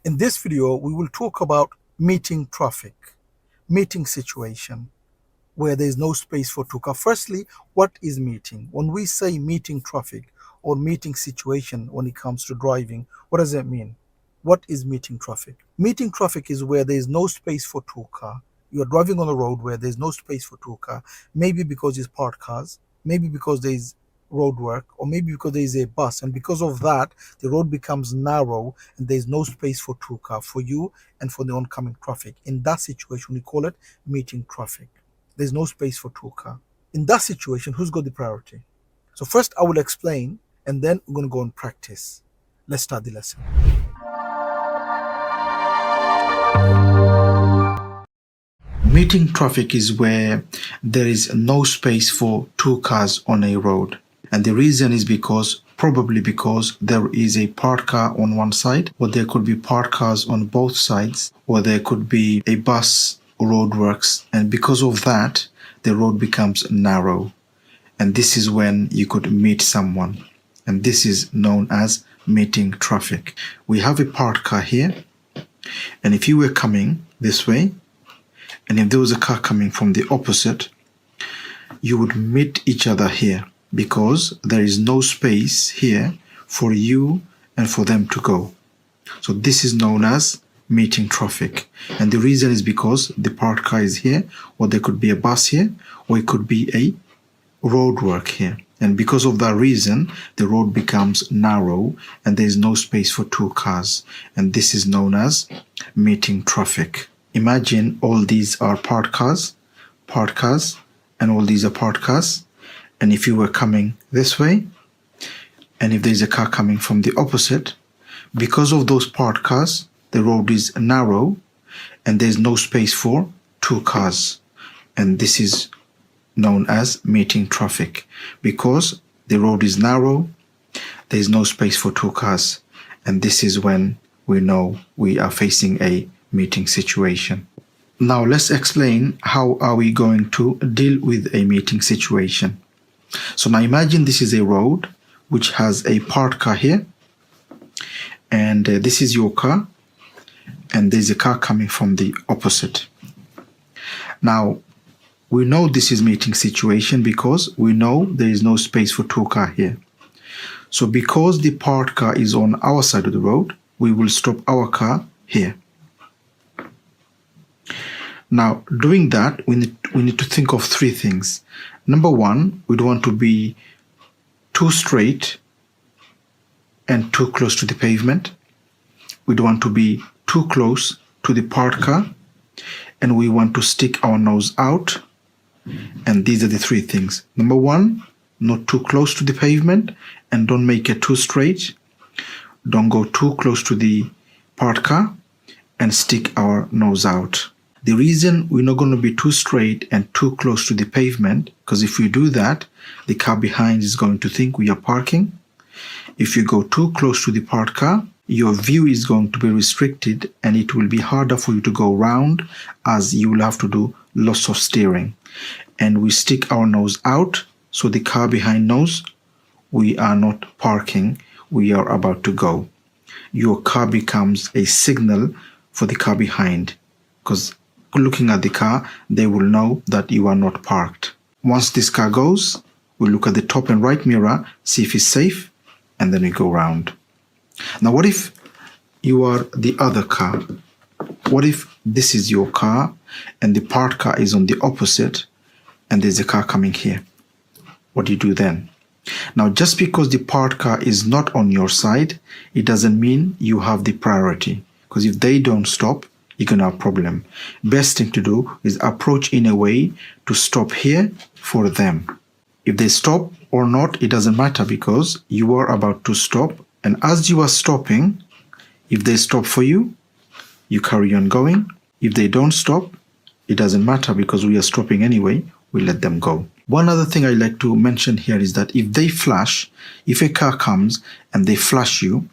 In this video, we will talk about meeting traffic, meeting situation, where there is no space for two cars. Firstly, what is meeting? When we say meeting traffic or meeting situation when it comes to driving, what does that mean? What is meeting traffic? Meeting traffic is where there is no space for two cars. You are driving on a road where there's no space for two cars, maybe because it's parked cars, maybe because there is road work, or maybe because there is a bus, and because of that the road becomes narrow and there's no space for two cars, for you and for the oncoming traffic. In that situation we call it meeting traffic. There's no space for two cars. In that situation, who's got the priority? So first I will explain, and then we're going to go and practice. Let's start the lesson. Meeting traffic is where there is no space for two cars on a road. And the reason is probably because there is a parked car on one side, or there could be parked cars on both sides, or there could be a bus or roadworks. And because of that, the road becomes narrow. And this is when you could meet someone. And this is known as meeting traffic. We have a parked car here. And if you were coming this way, and if there was a car coming from the opposite, you would meet each other here, because there is no space here for you and for them to go. So this is known as meeting traffic. And the reason is because the parked car is here, or there could be a bus here, or it could be a roadwork here. And because of that reason, the road becomes narrow and there is no space for two cars. And this is known as meeting traffic. Imagine all these are parked cars, and all these are parked cars. And if you were coming this way, and if there's a car coming from the opposite, because of those parked cars, the road is narrow and there's no space for two cars. And this is known as meeting traffic. Because the road is narrow, there's no space for two cars. And this is when we know we are facing a meeting situation. Now let's explain how are we going to deal with a meeting situation. So now imagine this is a road which has a parked car here, and this is your car, and there's a car coming from the opposite. Now we know this is meeting situation because we know there is no space for two cars here. So because the parked car is on our side of the road, we will stop our car here. Now, doing that, we need to think of three things. Number one, we don't want to be too straight and too close to the pavement. We don't want to be too close to the parked car, and we want to stick our nose out. And these are the three things. Number one, not too close to the pavement, and don't make it too straight. Don't go too close to the parked car, and stick our nose out. The reason we're not going to be too straight and too close to the pavement, because if we do that, the car behind is going to think we are parking. If you go too close to the parked car, your view is going to be restricted and it will be harder for you to go round, as you will have to do lots of steering. And we stick our nose out, so the car behind knows we are not parking, we are about to go. Your car becomes a signal for the car behind, because looking at the car, they will know that you are not parked. Once this car goes, we look at the top and right mirror, see if it's safe, and then we go round. Now, what if you are the other car? What if this is your car and the parked car is on the opposite and there's a car coming here? What do you do then? Now, just because the parked car is not on your side, it doesn't mean you have the priority. Because if they don't stop, you're going to have a problem. Best thing to do is approach in a way to stop here for them. If they stop or not, it doesn't matter, because you are about to stop. And as you are stopping, if they stop for you, you carry on going. If they don't stop, it doesn't matter, because we are stopping anyway. We let them go. One other thing I like to mention here is that if they flash, if a car comes and they flash you,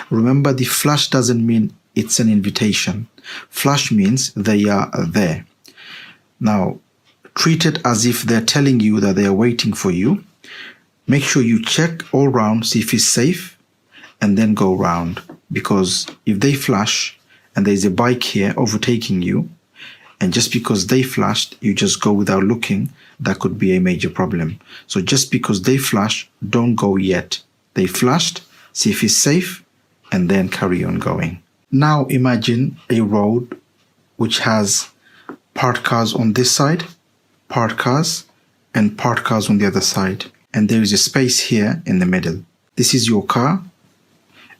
remember the flash doesn't mean it's an invitation. Flash means they are there. Now, treat it as if they're telling you that they are waiting for you. Make sure you check all round, see if it's safe, and then go round. Because if they flash and there's a bike here overtaking you, and just because they flashed, you just go without looking, that could be a major problem. So just because they flash, don't go yet. They flashed, see if it's safe, and then carry on going. Now imagine a road which has parked cars on this side, parked cars, and parked cars on the other side. And there is a space here in the middle. This is your car,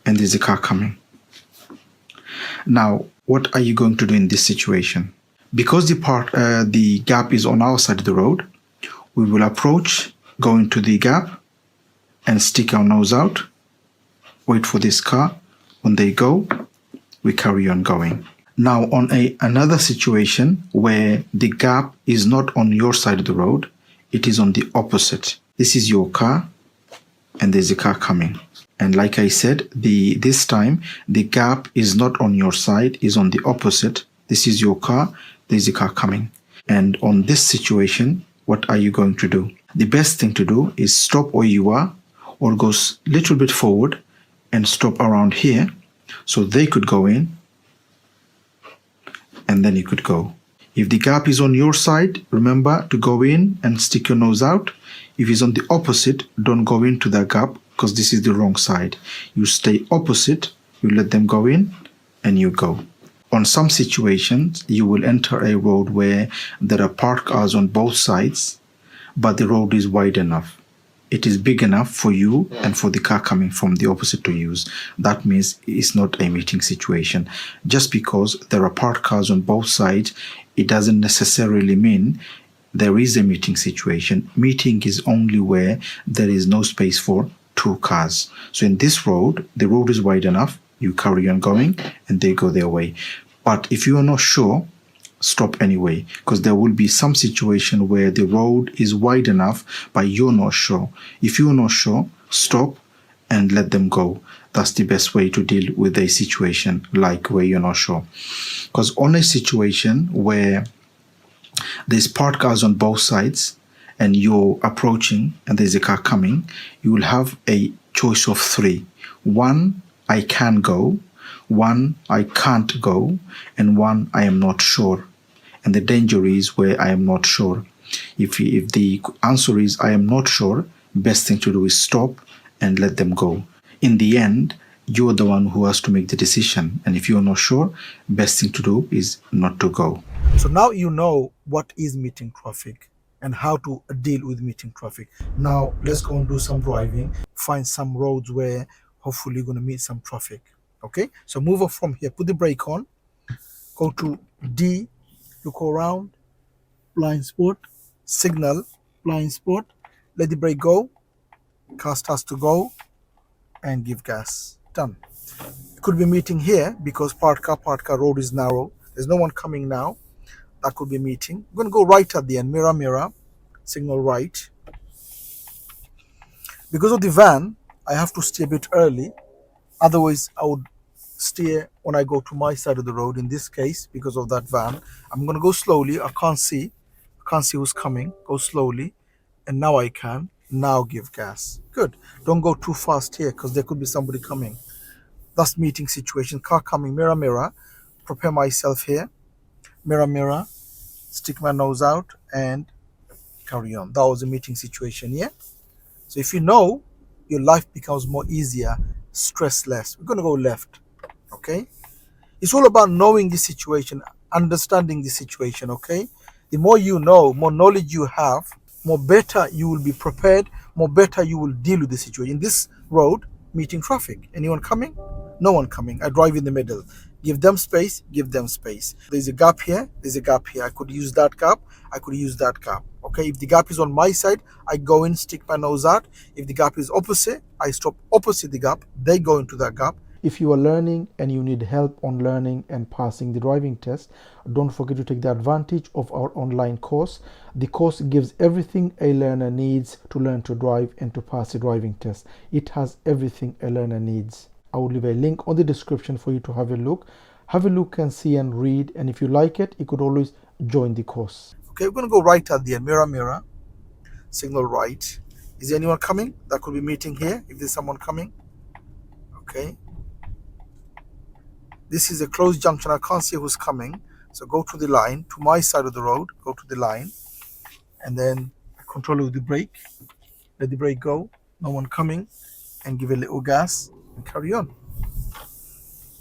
and there's a car coming. Now, what are you going to do in this situation? Because the gap is on our side of the road, we will approach, go into the gap, and stick our nose out, wait for this car. When they go, we carry on going. Now, on another situation where the gap is not on your side of the road, it is on the opposite. This is your car, and there's a car coming. And like I said, this time the gap is not on your side, is on the opposite. This is your car, there's a car coming. And on this situation, what are you going to do? The best thing to do is stop where you are, or go a little bit forward and stop around here, so they could go in, and then you could go. If the gap is on your side, remember to go in and stick your nose out. If it's on the opposite, don't go into that gap, because this is the wrong side. You stay opposite, you let them go in, and you go. On some situations, you will enter a road where there are parked cars on both sides, but the road is wide enough. It is big enough for you and for the car coming from the opposite to use. That means it's not a meeting situation. Just because there are parked cars on both sides, it doesn't necessarily mean there is a meeting situation. Meeting is only where there is no space for two cars. So in this road, the road is wide enough, you carry on going, and they go their way. But if you are not sure, stop anyway, because there will be some situation where the road is wide enough, but you're not sure. If you're not sure, stop and let them go. That's the best way to deal with a situation like where you're not sure. Because on a situation where there's parked cars on both sides and you're approaching and there's a car coming, you will have a choice of three. One, I can go. One, I can't go. And one, I am not sure. And the danger is where I am not sure. If the answer is I am not sure, best thing to do is stop and let them go. In the end, you're the one who has to make the decision. And if you're not sure, best thing to do is not to go. So now you know what is meeting traffic and how to deal with meeting traffic. Now let's go and do some driving, find some roads where hopefully you're going to meet some traffic. Okay, so move off from here, put the brake on, go to D, look around, blind spot, signal, blind spot, let the brake go, car starts to go, and give gas. Done. Could be meeting here because parked car road is narrow. There's no one coming now. That could be meeting. I'm going to go right at the end, mirror, signal right. Because of the van, I have to stay a bit early. Otherwise, I would steer when I go to my side of the road. In this case, because of that van, I'm going to go slowly. I can't see who's coming. Go slowly. And now I can. Now give gas. Good. Don't go too fast here because there could be somebody coming. That's meeting situation. Car coming, mirror. Prepare myself here. Mirror. Stick my nose out and carry on. That was a meeting situation, yeah? So if you know, your life becomes more easier, stress less. We're going to go left, okay? It's all about knowing the situation, understanding the situation, okay? The more you know, more knowledge you have, more better you will be prepared, more better you will deal with the situation. In this road, meeting traffic. Anyone coming? No one coming. I drive in the middle. Give them space, give them space. There's a gap here, there's a gap here. I could use that gap, I could use that gap. Okay, if the gap is on my side, I go in, stick my nose out. If the gap is opposite, I stop opposite the gap, they go into that gap. If you are learning and you need help on learning and passing the driving test, don't forget to take the advantage of our online course. The course gives everything a learner needs to learn to drive and to pass the driving test. It has everything a learner needs. I will leave a link on the description for you to have a look. Have a look and see and read, and if you like it, you could always join the course. Okay, we're going to go right at the end. Mirror, signal right. Is there anyone coming? That could be meeting here if there's someone coming. Okay. This is a closed junction. I can't see who's coming. So go to the line, to my side of the road, go to the line, and then control with the brake. Let the brake go. No one coming, and give a little gas and carry on.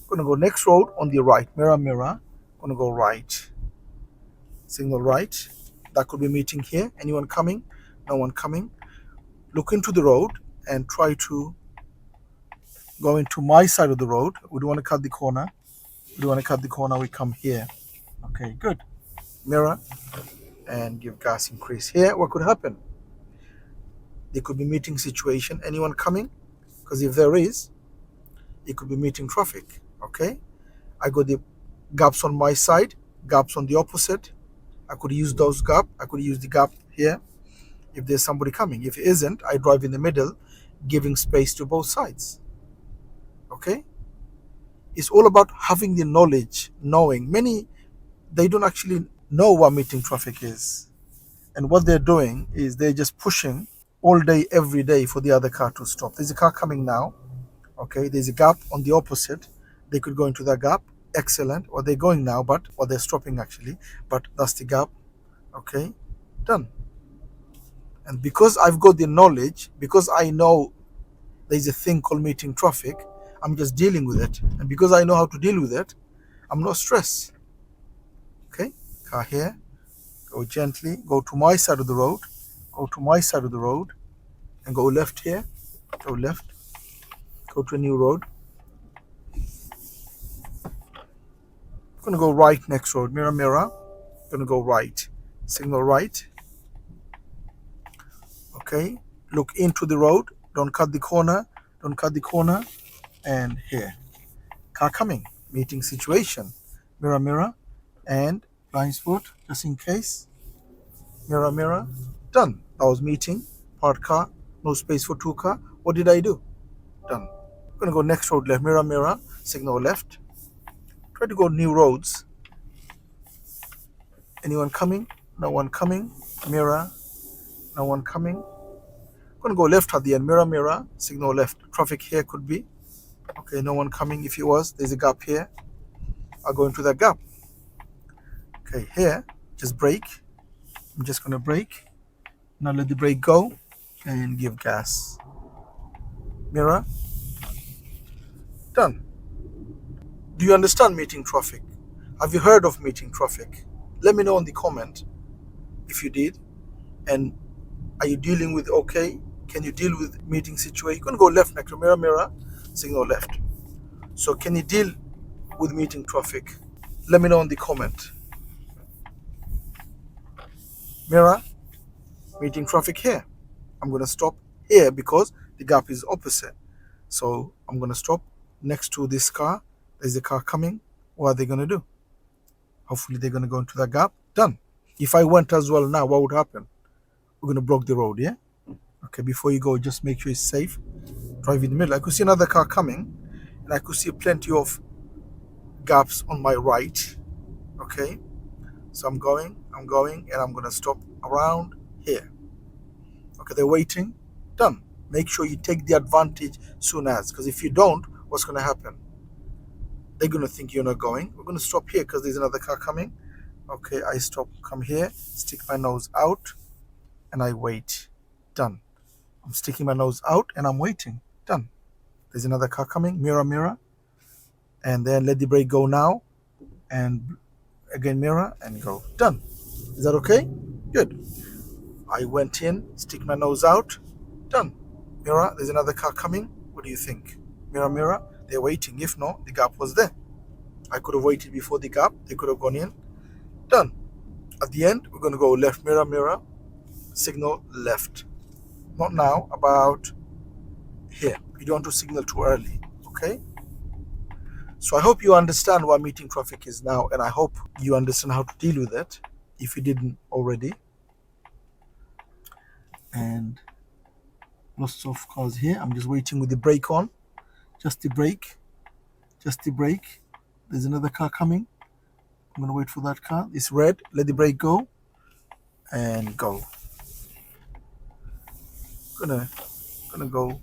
Gonna go next road on the right. Mirror, mirror. Gonna go right. Signal right. That could be meeting here. Anyone coming? No one coming. Look into the road and try to go into my side of the road. We don't want to cut the corner. We don't want to cut the corner. We come here. Okay, good. Mirror and give gas increase. Here, what could happen? There could be meeting situation. Anyone coming? Because if there is, it could be meeting traffic. Okay, I got the gaps on my side, gaps on the opposite. I could use those gap. I could use the gap here if there's somebody coming. If it isn't, I drive in the middle, giving space to both sides. Okay, it's all about having the knowledge, knowing. Many, they don't actually know what meeting traffic is, and what they're doing is they're just pushing all day, every day for the other car to stop. There's a car coming now. Okay, there's a gap on the opposite. They could go into that gap. Excellent. Or they're going now, or they're stopping actually. But that's the gap. Okay, done. And because I've got the knowledge, because I know there's a thing called meeting traffic, I'm just dealing with it. And because I know how to deal with it, I'm not stressed. Okay, car here. Go gently. Go to my side of the road. Go to my side of the road. And go left here. Go left. Go to a new road. Gonna go right next road. Mirror, mirror. Gonna go right. Signal right. Okay. Look into the road. Don't cut the corner. Don't cut the corner. And here. Car coming. Meeting situation. Mirror, mirror. And blind spot, just in case. Mirror, mirror. Done. That was meeting. Parked car. No space for two car. What did I do? Done. Gonna go next road left. Mirror, mirror. Signal left. Try to go new roads. Anyone coming? No one coming. Mirror. No one coming. Gonna go left at the end. Mirror, mirror. Signal left. Traffic here could be. Okay, no one coming. If it was, there's a gap here. I'll go into that gap. Okay, here, just brake. I'm just gonna brake. Now let the brake go and give gas. Mirror. Done. Do you understand meeting traffic? Have you heard of meeting traffic? Let me know in the comment if you did. And are you dealing with okay? Can you deal with meeting situation? You're going to go left next to mirror, mirror, signal left. So can you deal with meeting traffic? Let me know in the comment. Mirror, meeting traffic here. I'm going to stop here because the gap is opposite. So I'm going to stop next to this car. There's a car coming. What are they going to do? Hopefully they're going to go into that gap. Done. If I went as well now, what would happen? We're going to block the road, yeah? Okay, before you go, just make sure it's safe. Drive in the middle. I could see another car coming, and I could see plenty of gaps on my right. Okay, so I'm going, and I'm going to stop around here. Okay, they're waiting. Done. Make sure you take the advantage soon as, because if you don't, what's going to happen? They're going to think you're not going. We're going to stop here because there's another car coming. Okay, I stop, come here, stick my nose out, and I wait. Done. I'm sticking my nose out and I'm waiting. Done. There's another car coming. Mirror, mirror. And then let the brake go now. And again, mirror and go. Done. Is that okay? Good. I went in, stick my nose out. Done. Mirror, there's another car coming. What do you think? Mirror, mirror. They're waiting. If not, the gap was there. I could have waited before the gap. They could have gone in. Done. At the end, we're going to go left, mirror, mirror. Signal left. Not now, about here. You don't want to signal too early. Okay? So I hope you understand what meeting traffic is now, and I hope you understand how to deal with it if you didn't already. And lots of cars here. I'm just waiting with the brake on. Just the brake. Just the brake. There's another car coming. I'm gonna wait for that car. It's red. Let the brake go. And go. Gonna go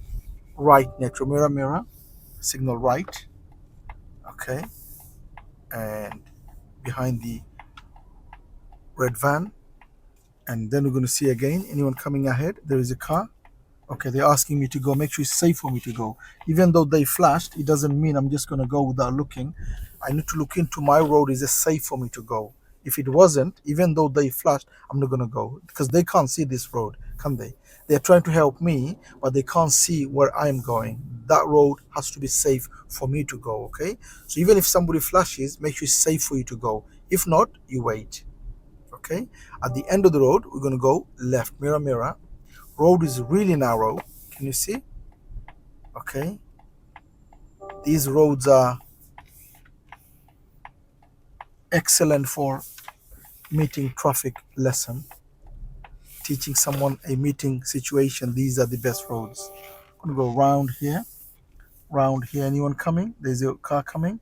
right next to mirror, mirror. Signal right. Okay. behind the red van, and then we're going to see again anyone coming ahead. There is a car. Okay, they're asking me to go. Make sure it's safe for me to go. Even though they flashed, it doesn't mean I'm just going to go without looking. I need to look into my road. Is it safe for me to go? If it wasn't, even though they flashed, I'm not going to go because they can't see this road, can they? They're trying to help me, but they can't see where I'm going. That road has to be safe for me to go, okay? So even if somebody flashes, make sure it's safe for you to go. If not, you wait, okay? At the end of the road, we're going to go left. Mirror, mirror. Road is really narrow. Can you see? Okay. These roads are excellent for meeting traffic lesson. Teaching someone a meeting situation. These are the best roads. I'm gonna go round here. Round here. Anyone coming? There's a car coming.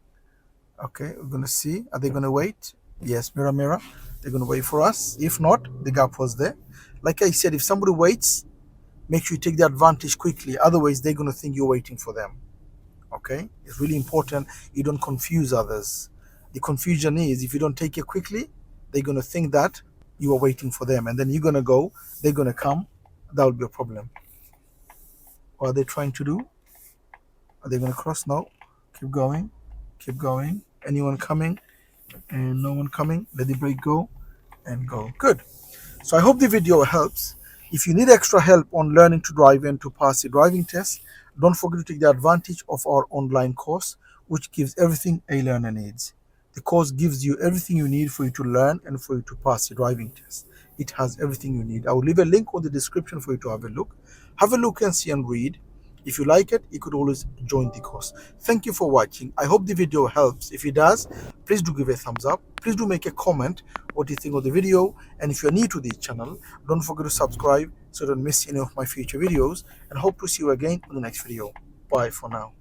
Okay, we're gonna see. Are they gonna wait? Yes, mirror, mirror. They're gonna wait for us. If not, the gap was there. Like I said, if somebody waits, make sure you take the advantage quickly. Otherwise, they're going to think you're waiting for them. Okay? It's really important you don't confuse others. The confusion is if you don't take it quickly, they're going to think that you are waiting for them. And then you're going to go, they're going to come. That will be a problem. What are they trying to do? Are they going to cross? No. Keep going. Keep going. Anyone coming? And no one coming. Let the brake go and go. Good. So I hope the video helps. If you need extra help on learning to drive and to pass the driving test, don't forget to take the advantage of our online course, which gives everything a learner needs. The course gives you everything you need for you to learn and for you to pass the driving test. It has everything you need. I will leave a link on the description for you to have a look. Have a look and see and read. If you like it, you could always join the course. Thank you for watching. I hope the video helps. If it does, please do give a thumbs up. Please do make a comment what you think of the video. And if you're new to this channel, don't forget to subscribe so you don't miss any of my future videos. And hope to see you again in the next video. Bye for now.